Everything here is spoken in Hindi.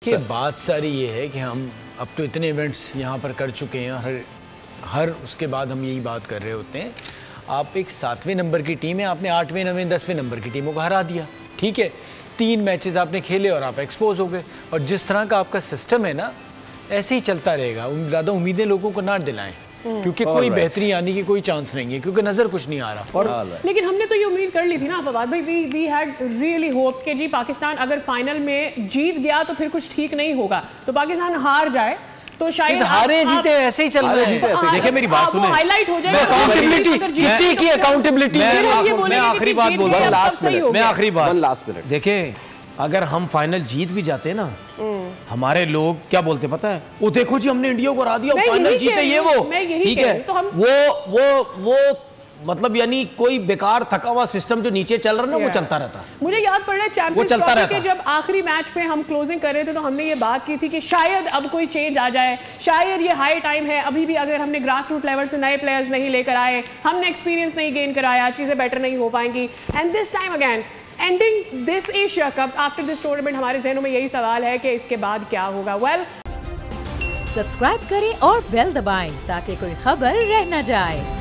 देखिए बात सारी ये है कि हम अब तो इतने इवेंट्स यहाँ पर कर चुके हैं, हर उसके बाद हम यही बात कर रहे होते हैं। आप एक 7वें नंबर की टीम है, आपने 8वें 9वें 10वें नंबर की टीमों को हरा दिया, ठीक है। 3 मैचेस आपने खेले और आप एक्सपोज हो गए। और जिस तरह का आपका सिस्टम है ना, ऐसे ही चलता रहेगा। ज़्यादा उम्मीदें लोगों को ना दिलाएं, क्योंकि कोई बेहतरी आने की कोई चांस नहीं है, क्योंकि नजर कुछ नहीं आ रहा। और लेकिन हमने तो ये उम्मीद कर ली थी ना फवाद भाई, वी हैड रियली होप कि जी पाकिस्तान अगर फाइनल में जीत गया तो फिर कुछ ठीक नहीं होगा, तो पाकिस्तान हार जाए तो शायद हारे जीते ऐसे ही चल रहे हैं। देखिए मेरी बात सुने, हाईलाइट हो जाएगा अकाउंटेबिलिटी, किसी की अकाउंटेबिलिटी। मैं आखिरी बात बोलूं, मैं आखिरी बात, लास्ट मिनट। देखिए अगर हम फाइनल जीत भी जाते ना, हमारे लोग क्या बोलते पता है, वो देखो जी हमने इंडिया को हरा दिया, फाइनल जीते, ये वो, ठीक है। तो वो मतलब यानी कोई बेकार थका हुआ सिस्टम जो नीचे चल रहा है ना, वो चलता रहता है। मुझे याद पड़ रहा है चैंपियंस ट्रॉफी के जब आखिरी मैच पे हम क्लोजिंग कर रहे थे तो हमने ये बात की थी कि शायद अब कोई चेंज आ जाए, शायद ये हाई टाइम है। अभी भी अगर हमने ग्रास रूट लेवल से नए प्लेयर्स नहीं लेकर आए, हमने एक्सपीरियंस नहीं गेन कराया, चीजें बेटर नहीं हो पाएंगी। And this time again ending this Asia cup after this tournament, हमारे जहनों में यही सवाल है कि इसके बाद क्या होगा। वेल, सब्सक्राइब करें और बेल दबाएं ताकि कोई खबर रह न जाए।